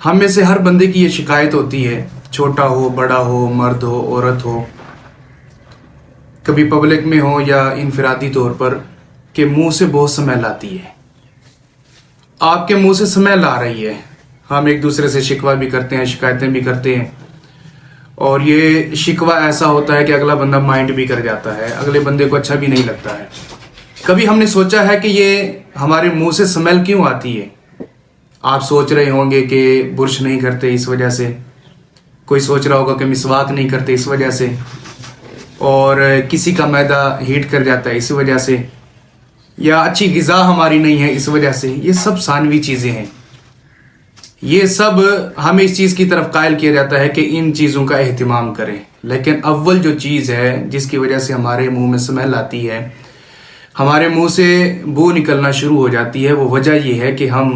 हम में से हर बंदे की ये शिकायत होती है, छोटा हो, बड़ा हो, मर्द हो, औरत हो, कभी पब्लिक में हो या इनफरादी तौर पर, कि मुंह से बहुत स्मेल आती है। आपके मुंह से स्मेल आ रही है। हम एक दूसरे से शिकवा भी करते हैं, शिकायतें भी करते हैं, और ये शिकवा ऐसा होता है कि अगला बंदा माइंड भी कर जाता है, अगले बंदे को अच्छा भी नहीं लगता है। कभी हमने सोचा है कि ये हमारे मुंह से स्मेल क्यों आती है? आप सोच रहे होंगे कि बुर्श नहीं करते इस वजह से, कोई सोच रहा होगा कि मिसवाक नहीं करते इस वजह से, और किसी का मैदा हीट कर जाता है इस वजह से, या अच्छी ग़िज़ा हमारी नहीं है इस वजह से। ये सब सानवी चीज़ें हैं। ये सब हमें इस चीज़ की तरफ कायल किया जाता है कि इन चीज़ों का एहतिमाम करें, लेकिन अव्वल जो चीज़ है जिसकी वजह से हमारे मुंह में स्मेल आती है, हमारे मुंह से बू निकलना शुरू हो जाती है, वो वजह ये है कि हम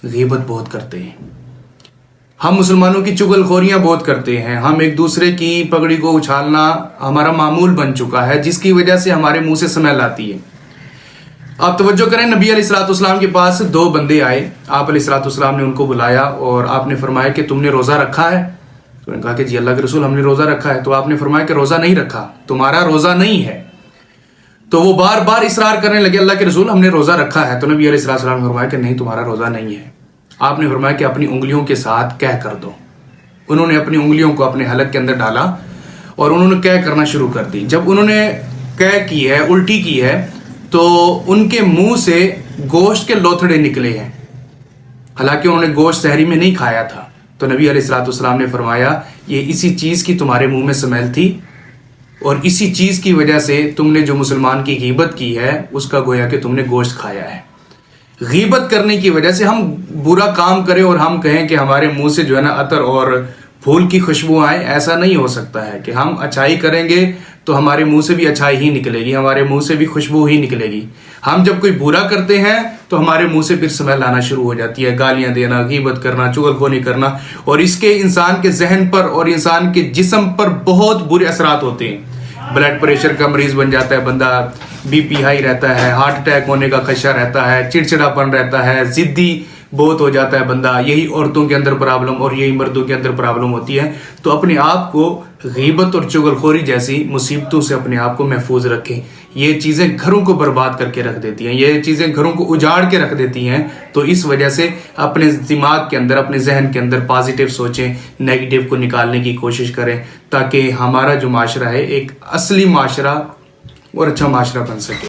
ग़ीबत बहुत करते हैं। हम मुसलमानों की चुगलखोरियां बहुत करते हैं। हम एक दूसरे की पगड़ी को उछालना हमारा मामूल बन चुका है, जिसकी वजह से हमारे मुंह से स्मेल आती है। आप तवज्जो करें, नबी अलैहिस्सलाम के पास दो बंदे आए, आप अलैहिस्सलाम ने उनको बुलाया और आपने फरमाया कि तुमने रोज़ा रखा है? तो उन्होंने कहा कि जी अल्लाह के रसूल, हमने रोज़ा रखा है। तो आपने फरमाया कि रोज़ा नहीं रखा, तुम्हारा रोज़ा नहीं है। तो वो बार बार इसरार करने लगे, अल्लाह के रसूल हमने रोज़ा रखा है। तो नबी अलैहिस्सलाम ने फरमाया कि नहीं, तुम्हारा रोज़ा नहीं है। आपने फरमाया कि अपनी उंगलियों के साथ कह कर दो। उन्होंने अपनी उंगलियों को अपने हलक के अंदर डाला और उन्होंने कह करना शुरू कर दी। जब उन्होंने कह की है, उल्टी की है, तो उनके मुंह से गोश्त के लोथड़े निकले हैं। हालांकि उन्होंने गोश्त सहरी में नहीं खाया था। तो नबी अलैहिस्सलाम ने फरमाया ये इसी चीज़ की तुम्हारे मुंह में स्मेल थी, और इसी चीज़ की वजह से तुमने जो मुसलमान की ग़ीबत की है उसका गोया कि तुमने गोश्त खाया है। ग़ीबत करने की वजह से हम बुरा काम करें और हम कहें कि हमारे मुंह से जो है ना अतर और फूल की खुशबू आए, ऐसा नहीं हो सकता है। कि हम अच्छाई करेंगे तो हमारे मुंह से भी अच्छाई ही निकलेगी, हमारे मुंह से भी खुशबू ही निकलेगी। हम जब कोई बुरा करते हैं तो हमारे मुंह से फिर स्मेल आना शुरू हो जाती है, गालियां देना, ग़ीबत करना, चुगलखोरी करना, और इसके इंसान के जहन पर और इंसान के जिस्म पर बहुत बुरे असरात होते हैं। ब्लड प्रेशर का मरीज बन जाता है बंदा, बीपी हाई रहता है, हार्ट अटैक होने का खदशा रहता है, चिड़चिड़ापन रहता है, जिद्दी बहुत हो जाता है बंदा। यही औरतों के अंदर प्रॉब्लम और यही मर्दों के अंदर प्रॉब्लम होती है। तो अपने आप को ग़ीबत और चुगलखोरी जैसी मुसीबतों से अपने आप को महफूज रखें। ये चीज़ें घरों को बर्बाद करके रख देती हैं, ये चीज़ें घरों को उजाड़ के रख देती हैं। तो इस वजह से अपने दिमाग के अंदर, अपने जहन के अंदर पॉजिटिव सोचें, नेगेटिव को निकालने की कोशिश करें, ताकि हमारा जो माशरा है एक असली माशरा और अच्छा माशरा बन सके।